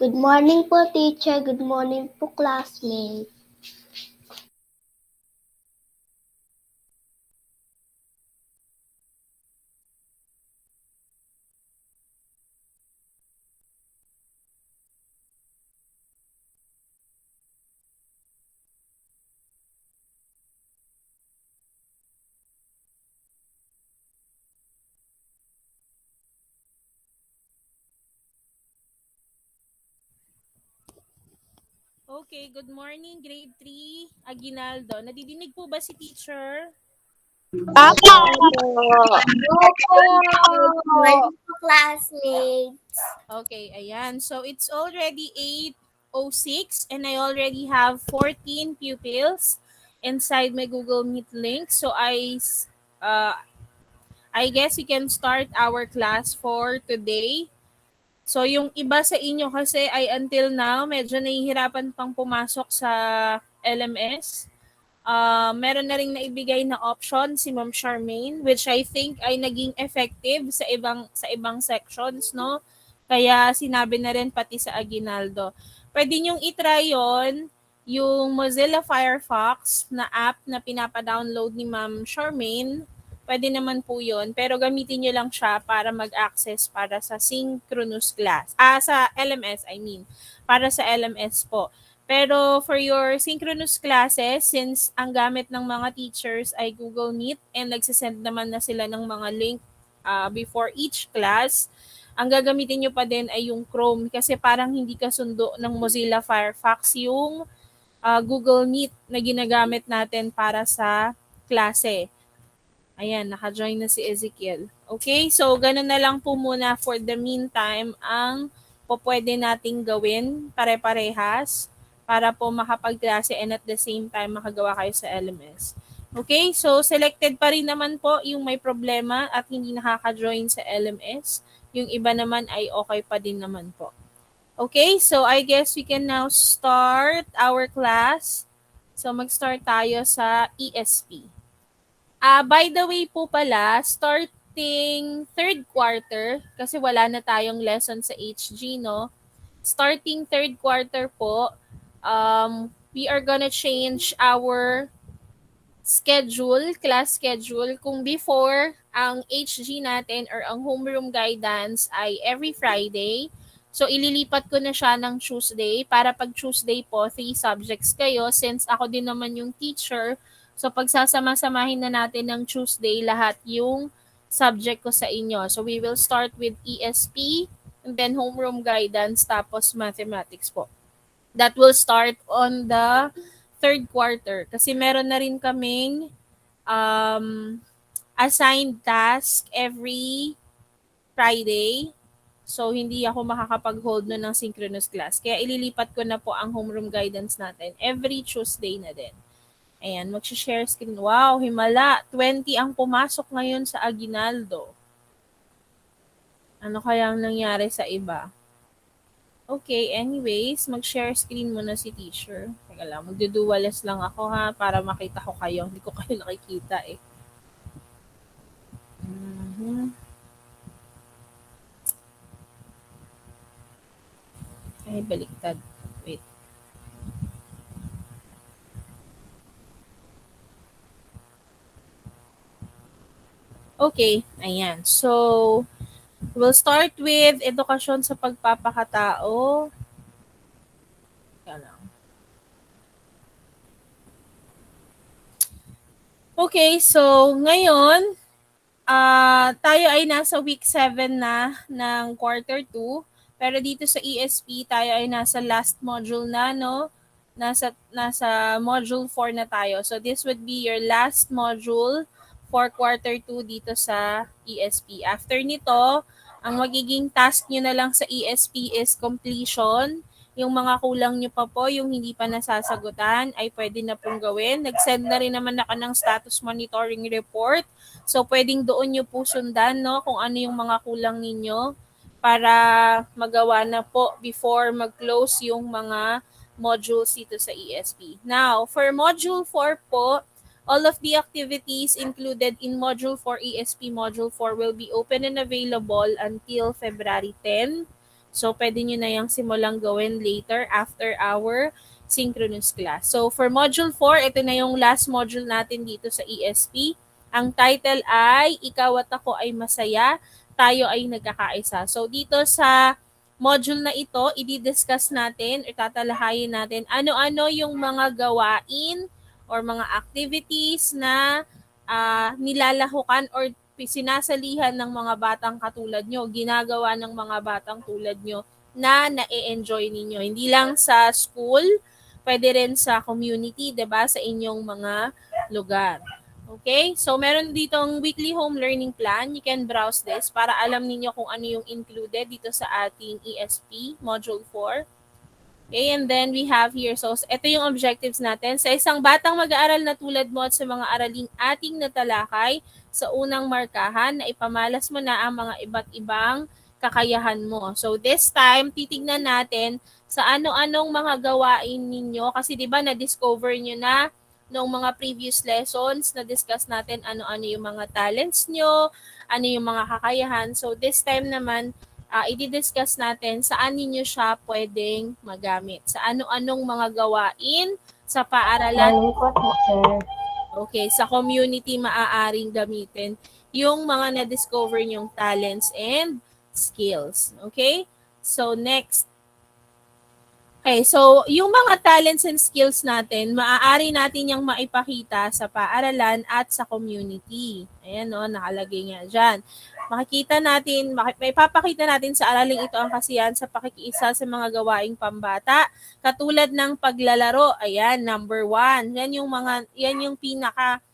Good morning po, teacher. Good morning po, classmate. Okay, good morning, grade 3, Aguinaldo. Nadidinig po ba si teacher? Opo. Good morning po, classmates. Okay, ayan. So it's already 8:06 and I already have 14 pupils inside my Google Meet link. So uh, I guess we can start our class for today. So yung iba sa inyo kasi ay until now medyo nahihirapan pang pumasok sa LMS. Meron na ring naibigay na option si Ma'am Charmaine which I think ay naging effective sa ibang sections, no? Kaya sinabi na rin pati sa Aguinaldo. Pwede niyong i-try yon yung Mozilla Firefox na app na pinapa-download ni Ma'am Charmaine. Pwede naman po yun. Pero gamitin niyo lang siya para mag-access para sa synchronous class. Sa LMS, I mean. Para sa LMS po. Pero for your synchronous classes, since ang gamit ng mga teachers ay Google Meet and nagsisend naman na sila ng mga link before each class, ang gagamitin nyo pa din ay yung Chrome kasi parang hindi kasundo ng Mozilla Firefox yung Google Meet na ginagamit natin para sa klase. Ayan, naka-join na si Ezekiel. Okay, so ganun na lang po muna for the meantime ang pwede nating gawin pare-parehas para po makapagklase and at the same time makagawa kayo sa LMS. Okay, so selected pa rin naman po yung may problema at hindi nakaka-join sa LMS. Yung iba naman ay okay pa din naman po. Okay, so I guess we can now start our class. So mag-start tayo sa ESP. By the way po pala, starting third quarter, kasi wala na tayong lesson sa HG, no? Starting third quarter po, we are gonna change our class schedule. Kung before, ang HG natin or ang homeroom guidance ay every Friday. So, ililipat ko na siya ng Tuesday para pag Tuesday po, 3 subjects kayo. Since ako din naman yung teacher, so pagsasama-samahin na natin ng Tuesday lahat yung subject ko sa inyo. So, we will start with ESP, and then homeroom guidance, tapos mathematics po. That will start on the third quarter. Kasi meron na rin kaming um, assigned task every Friday. So, hindi ako makakapag-hold na ng synchronous class. Kaya ililipat ko na po ang homeroom guidance natin every Tuesday na din. Ayan, mag-share screen. Wow, himala. 20 ang pumasok ngayon sa Aguinaldo. Ano kaya ang nangyari sa iba? Okay, anyways, mag-share screen muna si teacher. Teka lang, magduduwalas lang ako ha, para makita ko kayo. Hindi ko kayo nakikita eh. Mhm. Ay, baliktad. Wait. Okay, ayan. So, we'll start with edukasyon sa pagpapakatao. Teka lang. Okay, so ngayon, tayo ay nasa week 7 na ng quarter 2. Pero dito sa ESP, tayo ay nasa last module na, no? Nasa module 4 na tayo. So this would be your last module for quarter 2 dito sa ESP. After nito, ang magiging task nyo na lang sa ESP is completion. Yung mga kulang nyo pa po, yung hindi pa nasasagutan, ay pwede na pong gawin. Nag-send na rin naman ako ng status monitoring report. So, pwedeng doon nyo po sundan, no, kung ano yung mga kulang ninyo para magawa na po before mag-close yung mga modules dito sa ESP. Now, for Module 4 po, all of the activities included in Module 4 ESP Module 4 will be open and available until February 10. So, pwede nyo na yung simulang gawin later after our synchronous class. So, for Module 4, ito na yung last module natin dito sa ESP. Ang title ay, Ikaw at Ako ay Masaya, Tayo ay Nagkakaisa. So, dito sa module na ito, i-discuss natin o tatalahayin natin ano-ano yung mga gawain or mga activities na nilalahukan or sinasalihan ng mga batang katulad nyo, ginagawa ng mga batang tulad nyo na na-enjoy ninyo. Hindi lang sa school, pwede rin sa community, 'di ba, sa inyong mga lugar. Okay? So, meron ditong weekly home learning plan. You can browse this para alam ninyo kung ano yung included dito sa ating ESP, Module 4. Okay, and then we have here, so ito yung objectives natin. Sa isang batang mag-aaral na tulad mo at sa mga araling ating natalakay, sa unang markahan na ipamalas mo na ang mga iba't ibang kakayahan mo. So this time, titignan natin sa ano-anong mga gawain ninyo. Kasi di ba na-discover nyo na noong mga previous lessons, na-discuss natin ano-ano yung mga talents nyo, ano yung mga kakayahan. So this time naman, i-discuss natin saan ninyo siya pwedeng magamit. Sa ano-anong mga gawain sa paaralan. Okay, sa community maaaring gamitin yung mga na-discover nyong talents and skills. Okay? So, next. Okay, so yung mga talents and skills natin, maaari natin yung maipakita sa paaralan at sa community. Ayan o, nakalagay nga dyan. Makikita natin, maipapakita natin sa araling ito ang kasiyahan sa pakikiisa sa mga gawaing pambata, katulad ng paglalaro. Ayan, number 1. Yan yung pinaka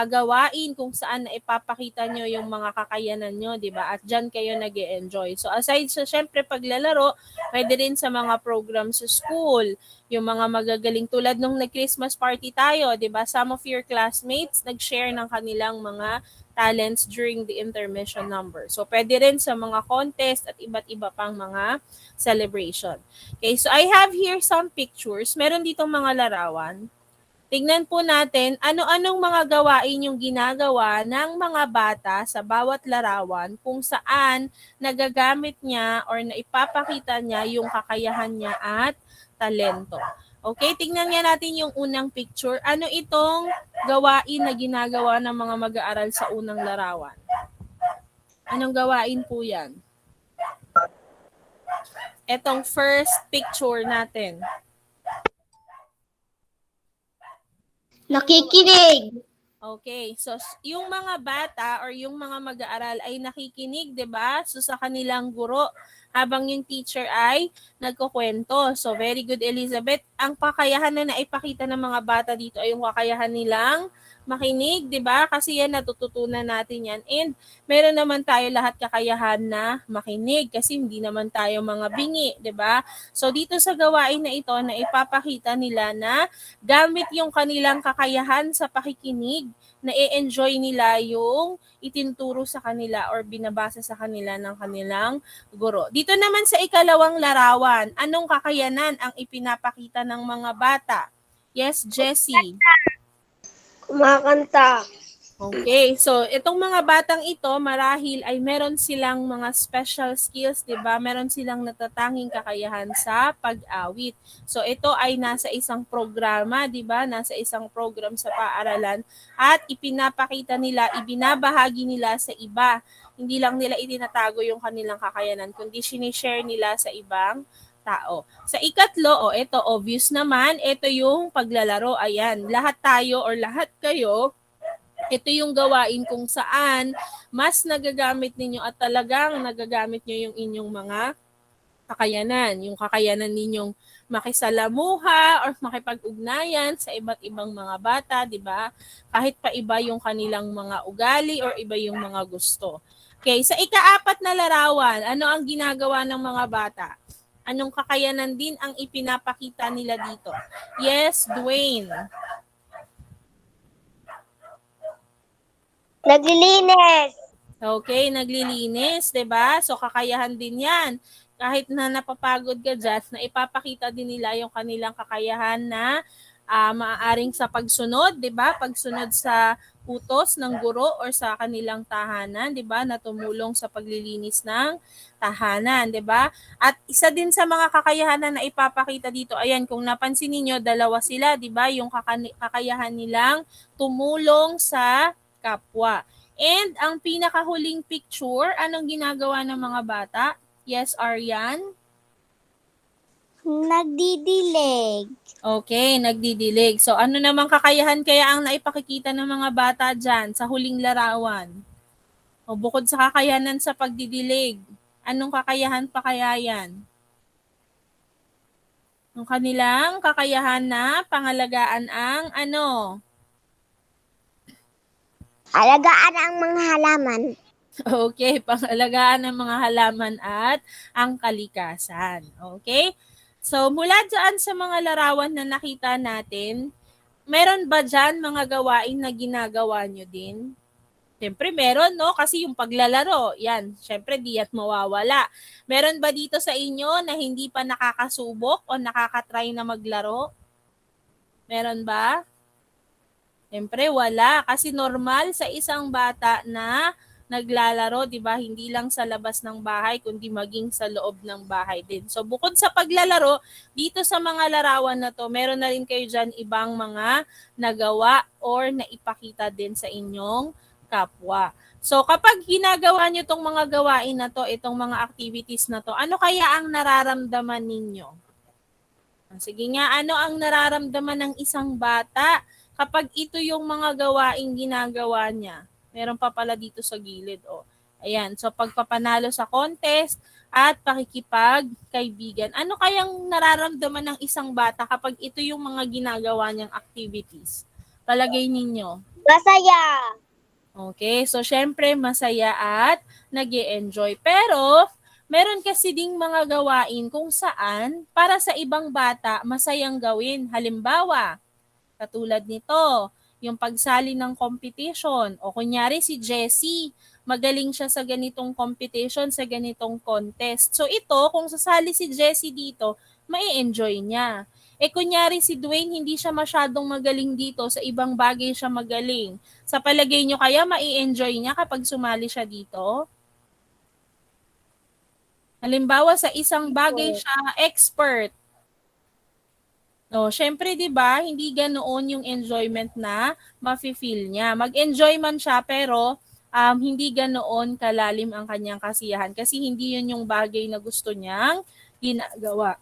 gawain kung saan na ipapakita nyo yung mga kakayanan nyo, di ba? At dyan kayo nag-e-enjoy. So aside sa syempre paglalaro, pwede rin sa mga program sa school, yung mga magagaling tulad nung nag-Christmas party tayo, di ba? Some of your classmates nag-share ng kanilang mga talents during the intermission number. So pwede rin sa mga contest at iba't iba pang mga celebration. Okay, so I have here some pictures. Meron ditong mga larawan. Tignan po natin ano-anong mga gawain yung ginagawa ng mga bata sa bawat larawan kung saan nagagamit niya or naipapakita niya yung kakayahan niya at talento. Okay, tignan nga natin yung unang picture. Ano itong gawain na ginagawa ng mga mag-aaral sa unang larawan? Anong gawain po yan? Etong first picture natin. Nakikinig. Okay, so yung mga bata or yung mga mag-aaral ay nakikinig, 'di ba? So sa kanilang guro habang yung teacher ay nagkukwento. So very good, Elizabeth. Ang kakayahan na naipakita ng mga bata dito ay yung kakayahan nilang makinig, 'di ba? Kasi yan natututunan natin yan. And meron naman tayo lahat kakayahan na makinig kasi hindi naman tayo mga bingi, 'di ba? So dito sa gawain na ito na ipapakita nila na gamit yung kanilang kakayahan sa pakikinig, na i-enjoy nila yung itinturo sa kanila or binabasa sa kanila ng kanilang guro. Dito naman sa ikalawang larawan, anong kakayanan ang ipinapakita ng mga bata? Yes, Jessie. Kumakanta. Okay, so itong mga batang ito, marahil ay meron silang mga special skills, 'di ba? Meron silang natatanging kakayahan sa pag-awit. So ito ay nasa isang programa, 'di ba? Nasa isang program sa paaralan at ipinapakita nila, ibinabahagi nila sa iba. Hindi lang nila itinatago yung kanilang kakayanan, kundi sinishare nila sa ibang tao. Sa ikatlo, ito obvious naman, ito yung paglalaro. Ayan, lahat tayo or lahat kayo, ito yung gawain kung saan mas nagagamit ninyo at talagang nagagamit nyo yung inyong mga kakayanan. Yung kakayanan ninyong makisalamuha or makipag-ugnayan sa iba't ibang mga bata, di ba? Kahit pa iba yung kanilang mga ugali or iba yung mga gusto. Okay, sa ika-4 na larawan, ano ang ginagawa ng mga bata? Anong kakayanan din ang ipinapakita nila dito? Yes, Dwayne. Naglilinis. Okay, naglilinis, 'di ba? So kakayahan din 'yan. Kahit na napapagod ka dyan, na ipapakita din nila yung kanilang kakayahan na maaaring sa pagsunod, 'di ba? Pagsunod sa utos ng guro or sa kanilang tahanan, 'di ba? Na tumulong sa paglilinis ng tahanan, 'di ba? At isa din sa mga kakayahan na ipapakita dito, ayan, kung napansin niyo, dalawa sila, 'di ba? Yung kakayahan nilang tumulong sa kapwa. And ang pinakahuling picture, anong ginagawa ng mga bata? Yes, Aryan? Nagdidilig. Okay, nagdidilig. So ano namang kakayahan kaya ang naipakikita ng mga bata dyan sa huling larawan? O bukod sa kakayanan sa pagdidilig, anong kakayahan pa kaya yan? Ang kanilang kakayahan na pangalagaan ang ano? Alagaan ang mga halaman. Okay, pangalagaan ng mga halaman at ang kalikasan. Okay? So mula dyan sa mga larawan na nakita natin, meron ba dyan mga gawain na ginagawa nyo din? Siyempre meron, no? Kasi yung paglalaro, yan, siyempre di at mawawala. Meron ba dito sa inyo na hindi pa nakakasubok o nakakatry na maglaro? Meron ba? Siyempre wala. Kasi normal sa isang bata na naglalaro, di ba? Hindi lang sa labas ng bahay, kundi maging sa loob ng bahay din. So bukod sa paglalaro, dito sa mga larawan na to, meron na rin kayo dyan ibang mga nagawa or naipakita din sa inyong kapwa. So kapag ginagawa nyo itong mga gawain na to, itong mga activities na to, ano kaya ang nararamdaman ninyo? Sige nga, ano ang nararamdaman ng isang bata kapag ito yung mga gawaing ginagawa niya? Meron pa pala dito sa gilid. Oh. Ayan, so pagpapanalo sa contest at pakikipagkaibigan. Ano kayang nararamdaman ng isang bata kapag ito yung mga ginagawa niyang activities? Palagay ninyo. Masaya. Okay, so syempre masaya at nag-e-enjoy. Pero meron kasi ding mga gawain kung saan para sa ibang bata masayang gawin. Halimbawa, katulad nito, yung pagsali ng competition. O kunyari si Jessie, magaling siya sa ganitong competition, sa ganitong contest. So ito, kung sasali si Jessie dito, mai-enjoy niya. Kunyari si Dwayne, hindi siya masyadong magaling dito, sa ibang bagay siya magaling. Sa palagay nyo kaya mai-enjoy niya kapag sumali siya dito? Halimbawa, sa isang bagay siya expert. No, syempre 'di ba, hindi ganoon yung enjoyment na mafi-feel niya. Mag-enjoy man siya pero hindi ganoon kalalim ang kanyang kasiyahan kasi hindi 'yun yung bagay na gusto niyang ginagawa.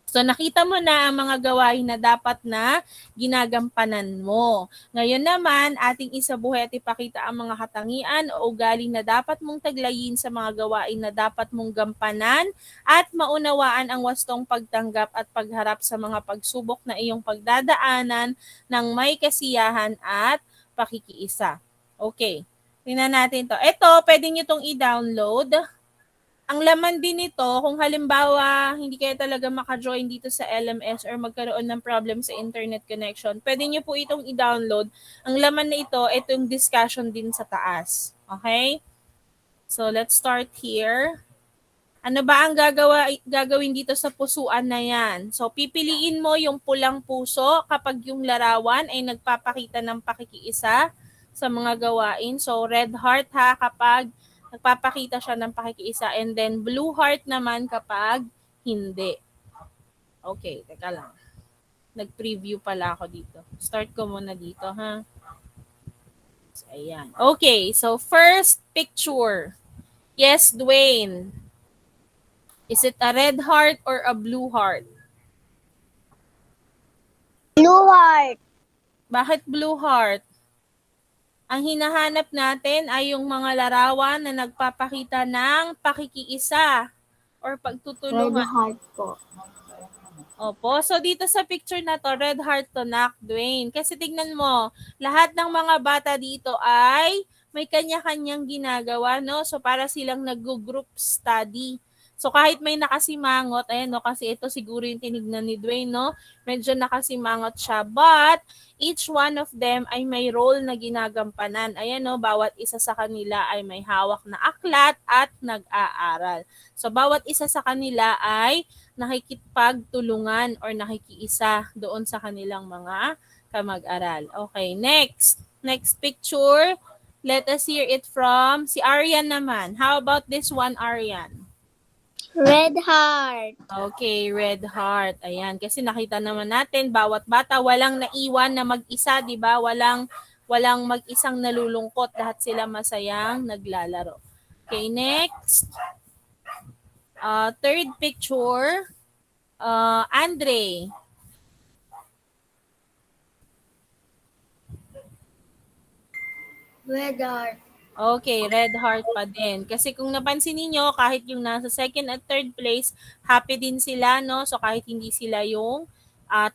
So nakita mo na ang mga gawain na dapat na ginagampanan mo. Ngayon naman, ating isabuhay at ipakita ang mga katangian o ugali na dapat mong taglayin sa mga gawain na dapat mong gampanan at maunawaan ang wastong pagtanggap at pagharap sa mga pagsubok na iyong pagdadaanan ng may kasiyahan at pakikiisa. Okay, tingnan natin to. Ito, pwede nyo itong i-download. Ang laman din nito, kung halimbawa hindi kayo talaga maka-join dito sa LMS or magkaroon ng problem sa internet connection, pwede nyo po itong i-download. Ang laman na itong discussion din sa taas. Okay? So, let's start here. Ano ba ang gagawin dito sa pusuan na yan? So, pipiliin mo yung pulang puso kapag yung larawan ay nagpapakita ng pakikiisa sa mga gawain. So, red heart ha kapag nagpapakita siya ng pakikiisa, and then blue heart naman kapag hindi. Okay, teka lang. Nag-preview pala ako dito. Start ko muna dito, ha? So, ayan. Okay, so first picture. Yes, Dwayne. Is it a red heart or a blue heart? Blue heart. Bakit blue heart? Ang hinahanap natin ay yung mga larawan na nagpapakita ng pakikiisa or Red pagtutulungan. heart po. Opo. So, dito sa picture na to, red heart to nak, Dwayne. Kasi tignan mo, lahat ng mga bata dito ay may kanya-kanyang ginagawa, no? So, para silang nag-group study. So, kahit may nakasimangot, ayan, no? Kasi ito siguro yung tinignan ni Dwayne, no? Medyo nakasimangot siya. But, each one of them ay may role na ginagampanan. Ayan, no? Bawat isa sa kanila ay may hawak na aklat at nag-aaral. So, bawat isa sa kanila ay nakikipagtulungan or nakikiisa doon sa kanilang mga kamag-aral. Okay, next. Next picture. Let us hear it from si Aryan naman. How about this one, Aryan? Red heart. Okay, red heart. Ayan, kasi nakita naman natin bawat bata walang naiwan na mag-isa, 'di ba? Walang mag-isang nalulungkot, lahat sila masayang naglalaro. Okay, next. Third picture. Andre. Red heart. Okay, red heart pa din. Kasi kung napansin niyo kahit yung nasa second at third place, happy din sila, no? So kahit hindi sila yung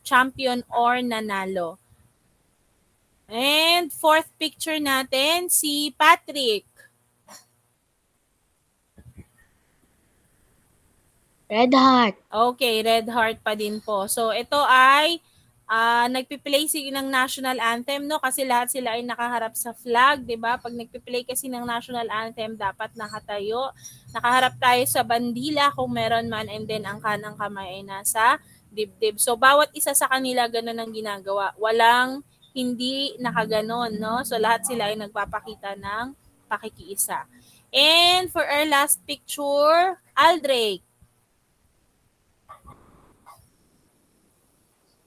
champion or nanalo. And fourth picture natin, si Patrick. Red heart. Okay, red heart pa din po. So ito ay nagpi-play ng national anthem, no? Kasi lahat sila ay nakaharap sa flag, 'di ba? Pag nagpi-play kasi ng national anthem, dapat nakatayo. Nakaharap tayo sa bandila kung meron man, and then ang kanang kamay ay nasa dibdib. So bawat isa sa kanila ganun ang ginagawa. Walang hindi nakaganon, no? So lahat sila ay nagpapakita ng pakikiisa. And for our last picture, Aldrake.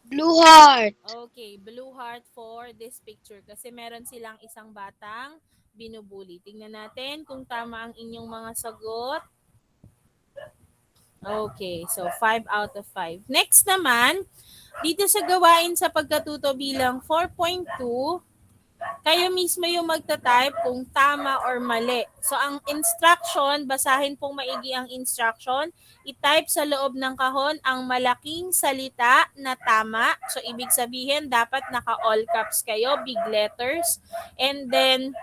Blue heart. Okay, blue heart for this picture kasi meron silang isang batang binubuli. Tingnan natin kung tama ang inyong mga sagot. Okay, so 5 out of 5. Next naman, dito sa gawain sa pagkatuto bilang 4.2, kayo mismo yung magta-type kung tama or mali. So ang instruction, basahin pong maigi ang instruction. I-type sa loob ng kahon ang malaking salita na tama. So ibig sabihin, dapat naka-all caps kayo, big letters. And then,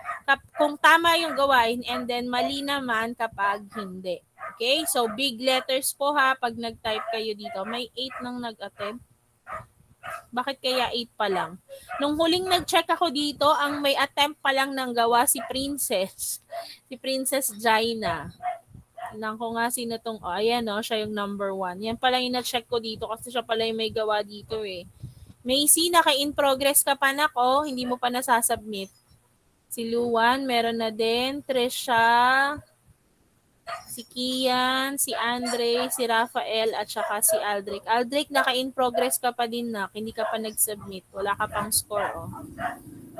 kung tama yung gawain, and then mali naman kapag hindi. Okay? So big letters po ha, pag nag-type kayo dito. May 8 nang nag-attempt. Bakit kaya 8 pa lang? Nung huling nag-check ako dito, ang may attempt pa lang ng gawa si Princess. Si Princess Jaina. Tingnan ko nga sino tong, ayan siya yung number 1. Yan pala yung na-check ko dito kasi siya pala yung may gawa dito eh. Macy, naka-in progress ka pa nako, hindi mo pa nasasubmit. Si Luan, meron na din. Trisha, si Kian, si Andre, si Rafael, at saka si Aldric. Aldric, naka-in progress ka pa din na. Hindi ka pa nag-submit. Wala ka pang score, oh.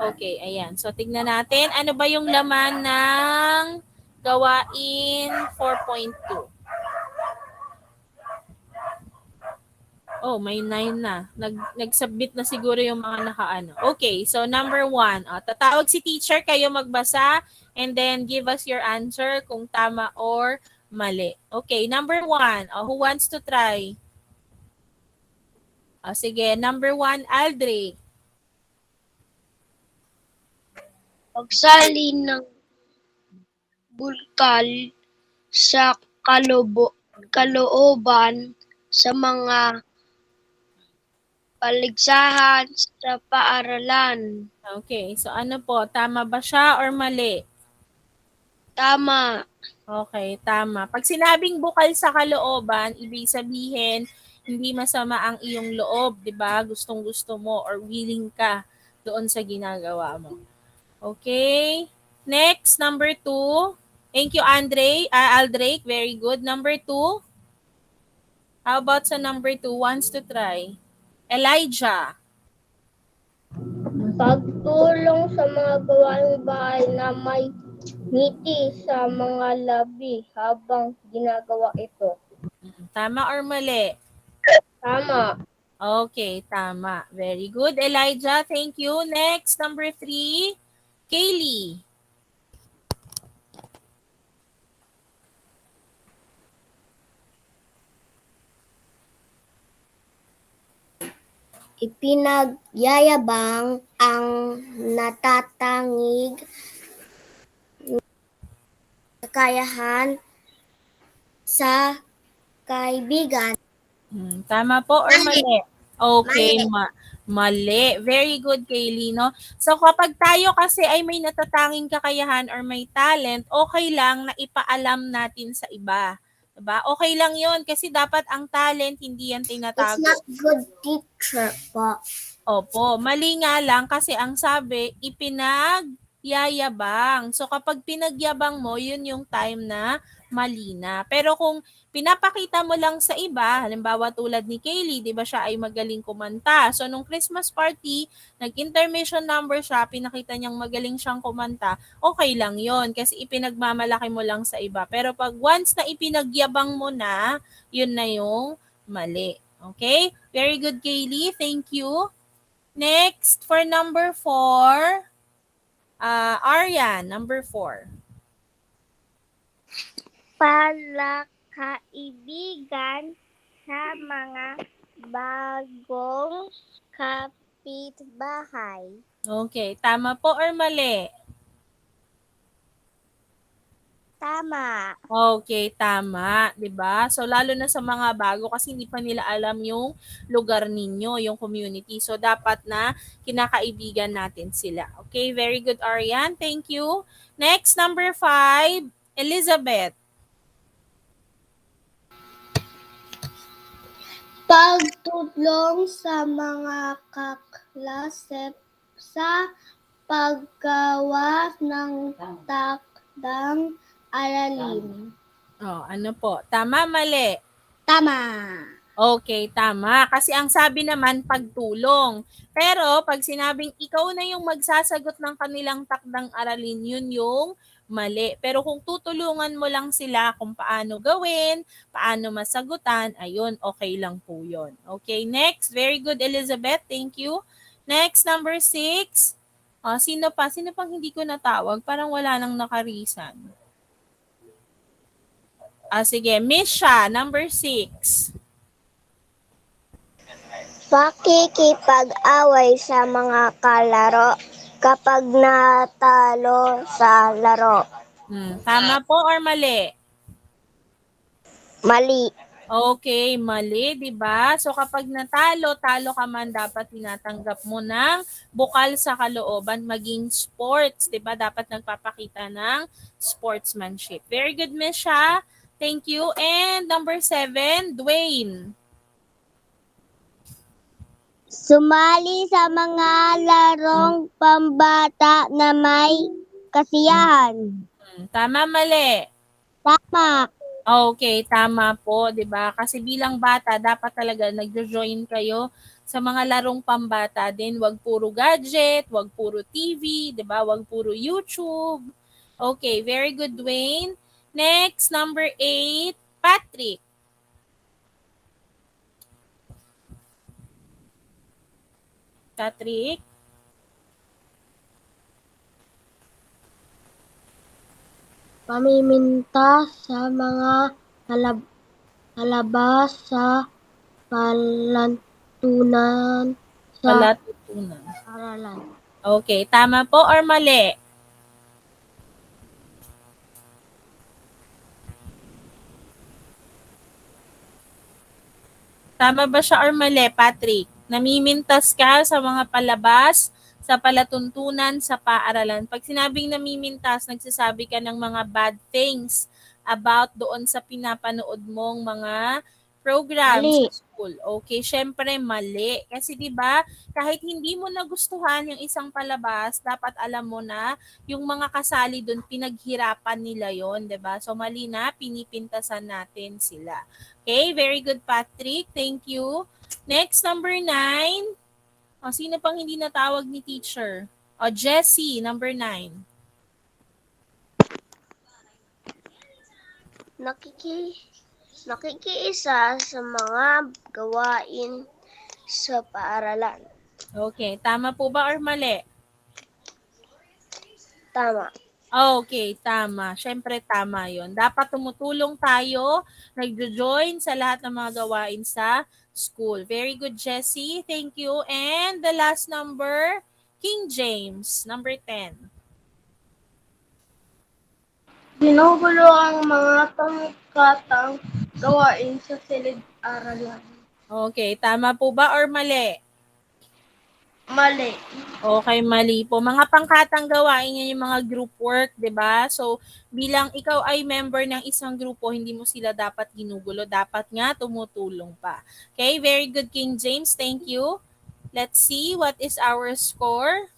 Okay, ayan. So, tignan natin. Ano ba yung laman ng gawain 4.2? Oh, may 9 na. Nag-submit na siguro yung mga nakaano. Okay, so number 1. Tatawag si teacher, kayo magbasa, and then give us your answer kung tama or mali. Okay, number 1. Who wants to try? Sige, number 1, Aldrich. Pagsali ng bulkal sa kalooban sa mga paligsahan sa paaralan. Okay, so ano po? Tama ba siya or mali? Tama. Okay, tama. Pag sinabing bukal sa kalooban, ibig sabihin, hindi masama ang iyong loob, di ba? Gustong-gusto mo or willing ka doon sa ginagawa mo. Okay. Next, number 2. Thank you, Aldrake. Very good. Number 2. How about sa number 2? Wants to try? Elijah. Pagtulong sa mga gawaing bahay na may ngiti sa mga labi habang ginagawa ito. Tama or mali? Tama. Okay, tama. Very good, Elijah. Thank you. Next, number 3. Kaylee. Ipinagyayabang ang natatangig kakayahan sa kaibigan. Tama po or mali? Okay, mali. Very good, Kaylee, no? So kapag tayo kasi ay may natatanging kakayahan or may talent, okay lang na ipaalam natin sa iba. Diba? Okay lang yon kasi dapat ang talent, hindi yan It's tinatago. not good teacher po. Opo, mali nga lang kasi ang sabi, ipinagyayabang. So kapag pinagyabang mo, yun yung time na mali na. Pero kung pinapakita mo lang sa iba, halimbawa tulad ni Kaylee, di ba siya ay magaling kumanta. So nung Christmas party, nag-intermission number siya, pinakita niyang magaling siyang kumanta, okay lang yon kasi ipinagmamalaki mo lang sa iba. Pero pag once na ipinagyabang mo na, yun na yung mali. Okay? Very good, Kaylee. Thank you. Next, for number 4, Aryan, number 4. Palakaibigan sa mga bagong kapitbahay. Okay, tama po or mali? Tama. Okay, tama, 'di ba? So lalo na sa mga bago kasi hindi pa nila alam yung lugar ninyo, yung community. So dapat na kinakaibigan natin sila. Okay, very good, Aryan. Thank you. Next, number 5, Elizabeth. Pagtulong sa mga kaklase sa paggawa ng takdang aralin. Oh, ano po? Tama, mali? Tama. Okay, tama. Kasi ang sabi naman, pagtulong. Pero pag sinabing ikaw na yung magsasagot ng kanilang takdang aralin, yun yung mali. Pero kung tutulungan mo lang sila kung paano gawin, paano masagutan, ayun, okay lang po yun. Okay, next. Very good, Elizabeth. Thank you. Next, number 6. Sino pa? Sino pang hindi ko natawag? Parang wala nang nakarisan. Sige, Misha, number 6. Pakikipag-away sa mga kalaro kapag natalo sa laro. Tama po or mali? Mali. Okay, mali, 'di ba? So kapag natalo, talo ka man, dapat tinatanggap mo ng bukal sa kalooban maging sports, 'di ba? Dapat nagpapakita ng sportsmanship. Very good, Misha. Thank you. And number 7, Dwayne. Sumali sa mga larong pambata na may kasiyahan. Tama, mali? Tama. Okay, tama po, 'di ba? Kasi bilang bata, dapat talaga nagjo-join kayo sa mga larong pambata din. Wag puro gadget, wag puro TV, 'di ba? Wag puro YouTube. Okay, very good, Dwayne. Next, number 8, Patrick. Patrick. Pamiminta sa mga halabas sa palantunan sa Palatutunan. aralan. Okay, tama po or mali? Tama ba siya or mali, Patrick? Namimintas ka sa mga palabas, sa palatuntunan, sa paaralan. Pag sinabing namimintas, nagsasabi ka ng mga bad things about doon sa pinapanood mong mga programs Mali. sa school. Okay, syempre mali. Kasi 'di ba, kahit hindi mo nagustuhan yung isang palabas, dapat alam mo na yung mga kasali doon pinaghirapan nila 'yon, 'di ba? So mali na, pinipintasan natin sila. Okay, very good, Patrick. Thank you. Next, number 9. Sino pang hindi natawag ni teacher? Jessie, number 9. Nakikiisa sa mga gawain sa paaralan. Okay, tama po ba or mali? Tama. Okay, tama. Syempre tama yon. Dapat tumutulong tayo, nagjo-join sa lahat ng mga gawain sa school. Very good, Jessie. Thank you. And the last number, King James, number 10. Ginugulo ang mga pangkatang gawain sa silid-aralan. Okay, tama po ba or mali? Mali. Okay, mali po. Mga pangkatang gawain yan yung mga group work, 'di ba? So, bilang ikaw ay member ng isang grupo, hindi mo sila dapat ginugulo. Dapat nga tumutulong pa. Okay, very good, King James. Thank you. Let's see what is our score.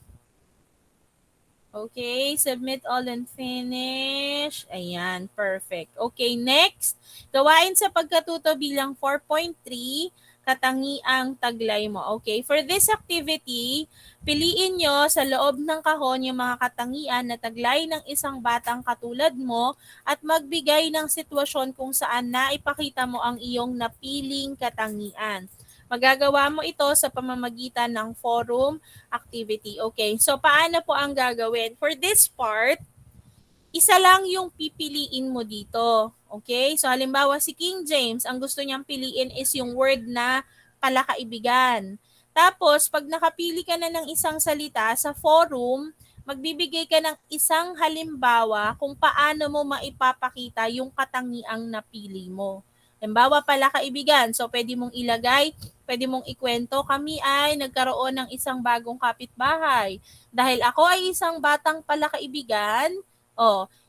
Okay, submit all and finish. Ayan, perfect. Okay, next. Gawain sa pagkatuto bilang 4.3, katangiang taglay mo. Okay, for this activity, piliin nyo sa loob ng kahon yung mga katangian na taglay ng isang batang katulad mo at magbigay ng sitwasyon kung saan naipakita mo ang iyong napiling katangian. Magagawa mo ito sa pamamagitan ng forum activity. Okay, so paano po ang gagawin? For this part, isa lang yung pipiliin mo dito. Okay, so halimbawa si King James, ang gusto niyang piliin is yung word na palakaibigan. Tapos, pag nakapili ka na ng isang salita sa forum, magbibigay ka ng isang halimbawa kung paano mo maipapakita yung katangiang napili mo. Halimbawa, palakaibigan. So, pwede mong ikwento, kami ay nagkaroon ng isang bagong kapitbahay. Dahil ako ay isang batang palakaibigan,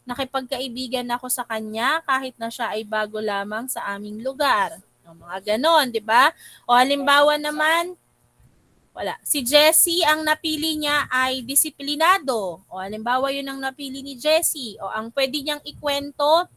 nakipagkaibigan ako sa kanya kahit na siya ay bago lamang sa aming lugar. Mga ganon, di ba? O halimbawa naman, si Jessie, ang napili niya ay disiplinado. O halimbawa yun ang napili ni Jessie. O ang pwede niyang ikwento,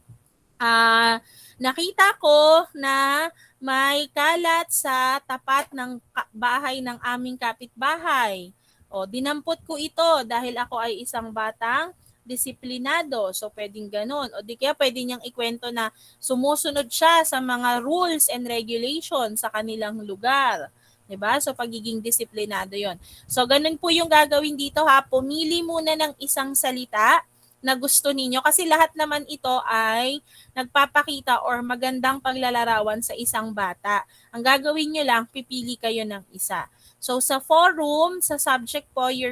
nakita ko na may kalat sa tapat ng bahay ng aming kapitbahay. O, dinampot ko ito dahil ako ay isang batang disiplinado. So, pwedeng ganun. O di kaya pwede niyang ikwento na sumusunod siya sa mga rules and regulations sa kanilang lugar. 'Di ba? So, pagiging disiplinado yon. So, ganun po yung gagawin dito ha. Pumili muna ng isang salita na gusto ninyo kasi lahat naman ito ay nagpapakita or magandang paglalarawan sa isang bata. Ang gagawin nyo lang, pipili kayo ng isa. So sa forum, sa subject po, you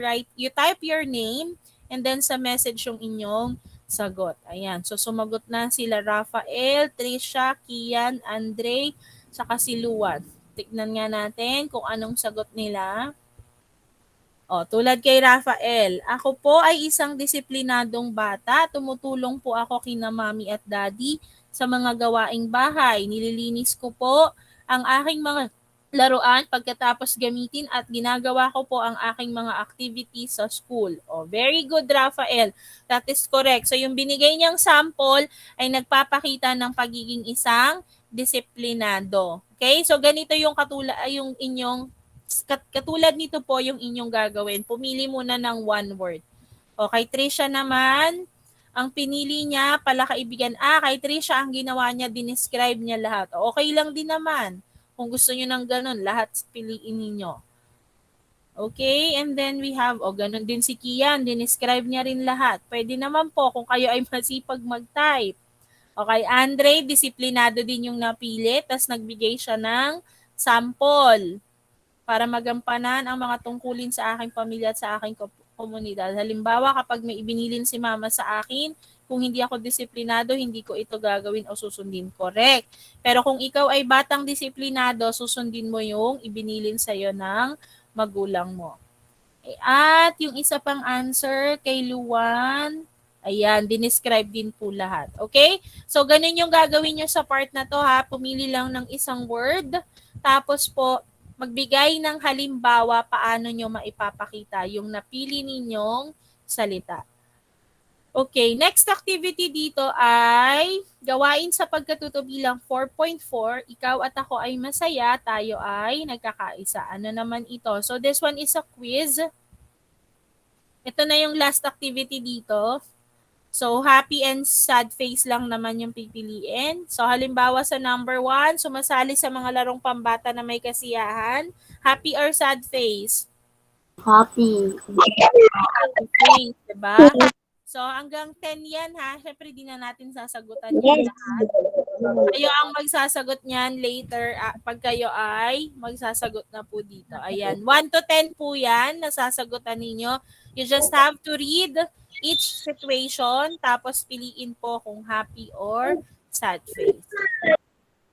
type your name and then sa message yung inyong sagot. Ayan. So sumagot na sila Rafael, Trisha, Kian, Andre, saka si Luan. Tignan nga natin kung anong sagot nila. Tulad kay Rafael, ako po ay isang disiplinadong bata. Tumutulong po ako kina mami at daddy sa mga gawaing bahay. Nililinis ko po ang aking mga laruan pagkatapos gamitin at ginagawa ko po ang aking mga activities sa school. Very good, Rafael. That is correct. So yung binigay niyang sample ay nagpapakita ng pagiging isang disiplinado. Okay? So ganito yung yung inyong katulad nito po yung inyong gagawin. Pumili muna ng one word. Kay Trisha naman, ang pinili niya, palakaibigan. Kay Trisha, ang ginawa niya, dinescribe niya lahat. Okay lang din naman. Kung gusto niyo ng ganun, lahat piliin ninyo. Okay, and then we have, ganun din si Kian, dinescribe niya rin lahat. Pwede naman po kung kayo ay masipag mag-type. Okay, Andre, disiplinado din yung napili, tas nagbigay siya ng sample para magampanan ang mga tungkulin sa aking pamilya at sa aking komunidad. Halimbawa, kapag may ibinilin si mama sa akin, kung hindi ako disiplinado, hindi ko ito gagawin o susundin. Correct. Pero kung ikaw ay batang disiplinado, susundin mo yung ibinilin sa'yo ng magulang mo. At yung isa pang answer kay Luan, ayan, dinescribe din po lahat. Okay? So, ganun yung gagawin nyo sa part na to ha. Pumili lang ng isang word. Tapos po, magbigay ng halimbawa paano nyo maipapakita yung napili ninyong salita. Okay, next activity dito ay gawain sa pagkatuto bilang 4.4. Ikaw at ako ay masaya, tayo ay nagkakaisa. Ano naman ito? So this one is a quiz. Ito na yung last activity dito. So, happy and sad face lang naman yung pipiliin. So, halimbawa sa number 1, sumasali sa mga larong pambata na may kasiyahan. Happy or sad face? Happy. Happy face, diba? So, hanggang 10 yan ha. Siyempre, di na natin sasagutan yan lahat. Kayo ang magsasagot niyan later pag kayo ay magsasagot na po dito. Ayan, 1 to 10 po yan, nasasagutan ninyo. You just have to read each situation, tapos piliin po kung happy or sad face.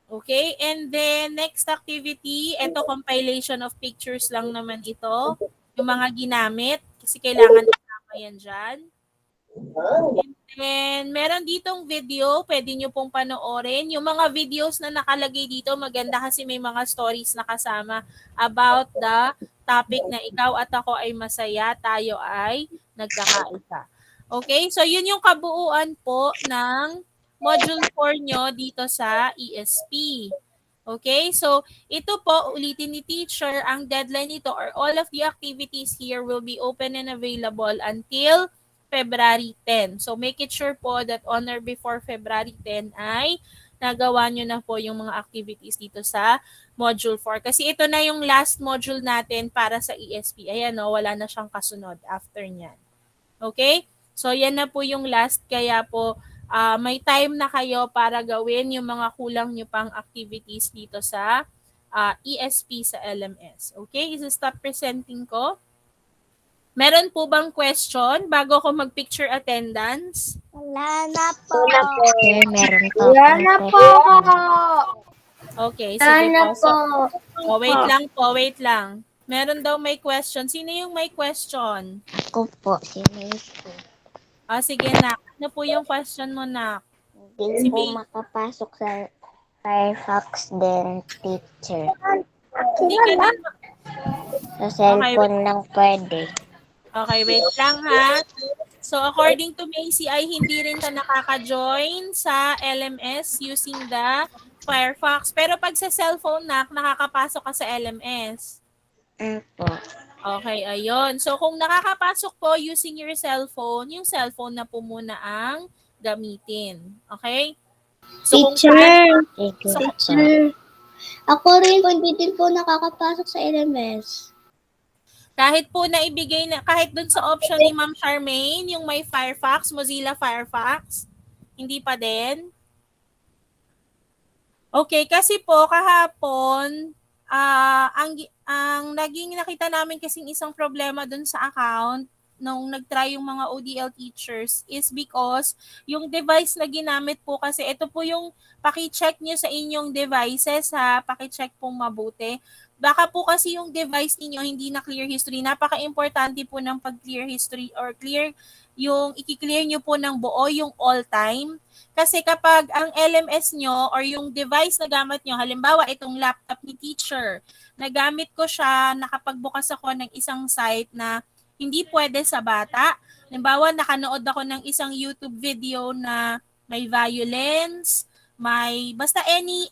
Okay, and then next activity, ito compilation of pictures lang naman ito. yung mga ginamit kasi kailangan isama yan dyan. And then, meron ditong video, pwede nyo pong panoorin. Yung mga videos na nakalagay dito, maganda kasi may mga stories na kasama about the topic na ikaw at ako ay masaya, tayo ay nagkakaisa. Okay, so yun yung kabuuan po ng Module 4 nyo dito sa ESP. Okay, so ito po, ulitin ni teacher, ang deadline nito or all of the activities here will be open and available until February 10. So make it sure po that on or before February 10 ay nagawa nyo na po yung mga activities dito sa Module 4. Kasi ito na yung last module natin para sa ESP. Ayan o, wala na siyang kasunod after nyan. Okay? So yan na po yung last, kaya po may time na kayo para gawin yung mga kulang nyo pang activities dito sa ESP sa LMS. Okay? Isa-stop presenting ko. Meron po bang question bago ko mag-picture attendance? Wala na po. Okay, meron po. Wala na po. Okay, Wala sige na po. So, po. wait lang. Meron daw may question. Sino yung may question? Ako po, si Macy. Sige, Nak. Ano po yung question mo, Nak? Hindi po makapasok sa Firefox din, teacher. Hindi ka din. Sa cellphone lang pwede. Okay, wait lang ha. So, according to Macy, ay hindi rin ka nakaka-join sa LMS using the Firefox. Pero pag sa cellphone, Nak, nakakapasok ka sa LMS. Po. Okay, ayun. So, kung nakakapasok po using your cellphone, yung cellphone na po muna ang gamitin. Okay? So, kung Teacher, Sige po. teacher. Ako rin po, hindi din po nakakapasok sa LMS. kahit po na ibigay na, kahit dun sa option ni Ma'am Charmaine, yung may Firefox, Mozilla Firefox, hindi pa din. Okay, kasi po kahapon, ang naging nakita namin kasing isang problema dun sa account nung nag-try yung mga ODL teachers is because yung device na ginamit po kasi, ito po yung paki-check nyo sa inyong devices ha, paki-check pong mabuti. Baka po kasi yung device niyo hindi na clear history. Napaka-importante po ng pag-clear history or clear yung i-clear nyo po ng buo yung all time. Kasi kapag ang LMS nyo or yung device na gamit nyo, halimbawa itong laptop ni teacher, nagamit ko siya, nakapagbukas ako ng isang site na hindi pwede sa bata. Halimbawa, nakanood ako ng isang YouTube video na may violence, may basta any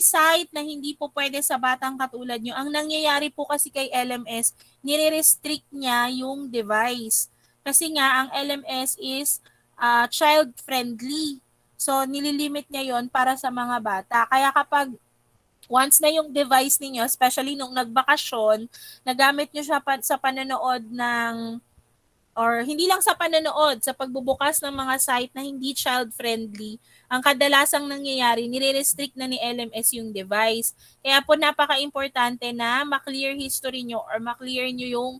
site na hindi po pwede sa batang katulad nyo. Ang nangyayari po kasi kay LMS, nire-restrict niya yung device. Kasi nga, ang LMS is child-friendly. So, nililimit niya yon para sa mga bata. Kaya kapag once na yung device ninyo, especially nung nagbakasyon, nagamit nyo siya sa panonood ng, or hindi lang sa panonood, sa pagbubukas ng mga site na hindi child-friendly, ang kadalasang nangyayari, nire-restrict na ni LMS yung device. Kaya po napaka-importante na ma-clear history nyo or ma-clear nyo yung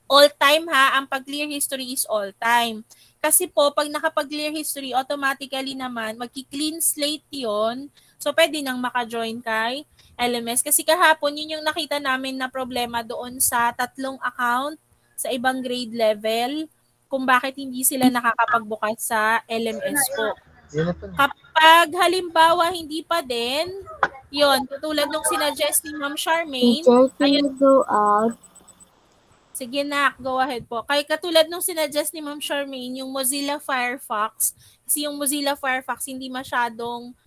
all-time ha. Ang pag-clear history is all-time. Kasi po, pag nakapag-clear history, automatically naman, magki-clean slate yon. So, pwede nang maka-join kay LMS. Kasi kahapon, yun yung nakita namin na problema doon sa 3 account sa ibang grade level kung bakit hindi sila nakakapagbukas sa LMS po. Kapag halimbawa hindi pa din, yon katulad nung sinuggest ni Ma'am Charmaine, Teacher, can ayun, you go out? sige na, go ahead po. Kaya katulad nung sinuggest ni Ma'am Charmaine, yung Mozilla Firefox, kasi yung Mozilla Firefox hindi masyadong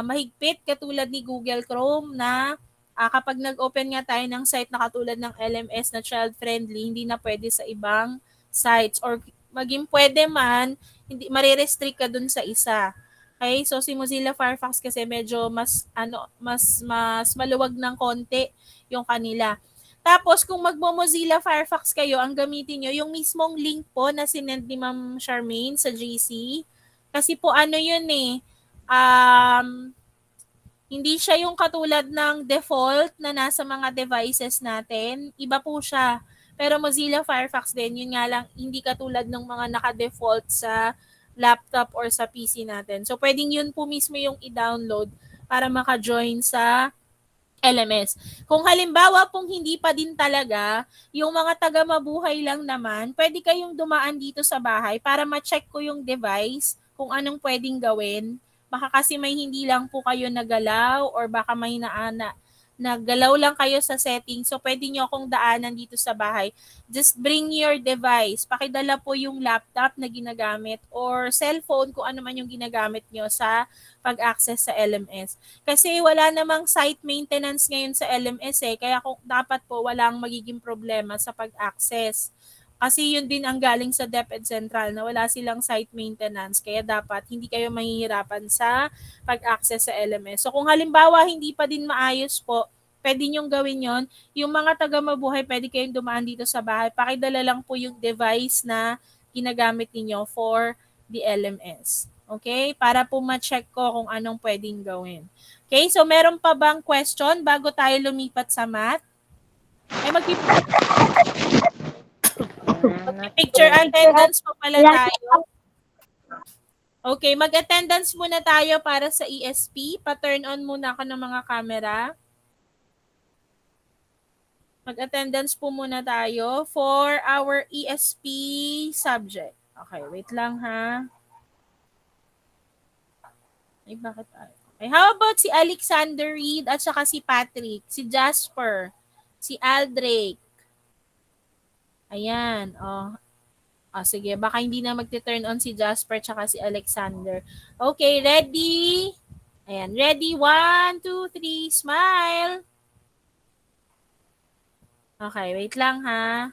mahigpit katulad ni Google Chrome na kapag nag-open nga tayo ng site na katulad ng LMS na child-friendly, hindi na pwede sa ibang sites or maging pwede man, hindi marirestrict ka dun sa isa. Okay? So si Mozilla Firefox kasi medyo mas maluwag ng konti yung kanila. Tapos kung magmo-Mozilla Firefox kayo, ang gamitin nyo yung mismong link po na sinend ni Ma'am Charmaine sa GC. Kasi po ano yun hindi siya yung katulad ng default na nasa mga devices natin. Iba po siya. Pero Mozilla Firefox din, yun nga lang, hindi katulad ng mga naka-default sa laptop or sa PC natin. So, pwedeng yun po mismo yung i-download para maka-join sa LMS. Kung halimbawa pong hindi pa din talaga, yung mga taga-mabuhay lang naman, pwede kayong dumaan dito sa bahay para ma-check ko yung device kung anong pwedeng gawin. Baka kasi may hindi lang po kayo nagalaw or baka may naggalaw lang kayo sa setting. So, pwede nyo akong daanan dito sa bahay. Just bring your device. Pakidala po yung laptop na ginagamit or cellphone kung ano man yung ginagamit nyo sa pag-access sa LMS. Kasi wala namang site maintenance ngayon sa LMS kaya kung dapat po walang magiging problema sa pag-access. Kasi yun din ang galing sa DepEd Central na wala silang site maintenance kaya dapat hindi kayo mahihirapan sa pag-access sa LMS. So kung halimbawa hindi pa din maayos po, pwede nyong gawin yon. Yung mga taga-mabuhay, pwede kayong dumaan dito sa bahay. Pakidala lang po yung device na ginagamit ninyo for the LMS. Okay? Para po ma-check ko kung anong pwedeng gawin. Okay? So meron pa bang question bago tayo lumipat sa math? Ay, picture attendance po pala tayo. Okay, mag-attendance muna tayo para sa ESP. Pa-turn on muna ako ng mga camera. Mag-attendance po muna tayo for our ESP subject. Okay, wait lang ha. Ay, bakit? Okay, how about si Alexander Reed at saka si Patrick, si Jasper, si Aldrake? Ayan, oh. Sige, baka hindi na magte-turn on si Jasper tsaka si Alexander. Okay, ready? Ayan, ready? 1, 2, 3, smile. Okay, wait lang ha.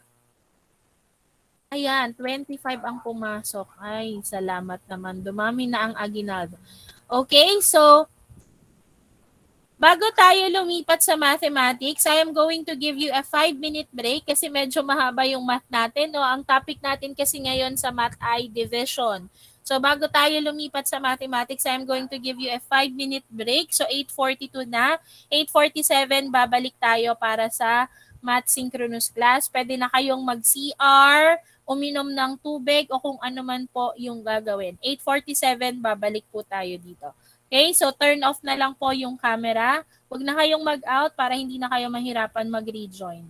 Ayan, 25 ang pumasok. Ay, salamat naman. Dumami na ang aginaldo. Okay, so bago tayo lumipat sa mathematics, I am going to give you a 5-minute break kasi medyo mahaba yung math natin. No? Ang topic natin kasi ngayon sa math ay division. So bago tayo lumipat sa mathematics, I am going to give you a 5-minute break. So 8:42 na. 8:47, babalik tayo para sa math synchronous class. Pwede na kayong mag-CR, uminom ng tubig o kung ano man po yung gagawin. 8:47, babalik po tayo dito. Okay, so turn off na lang po yung camera. Huwag na kayong mag-out para hindi na kayo mahirapan mag-rejoin.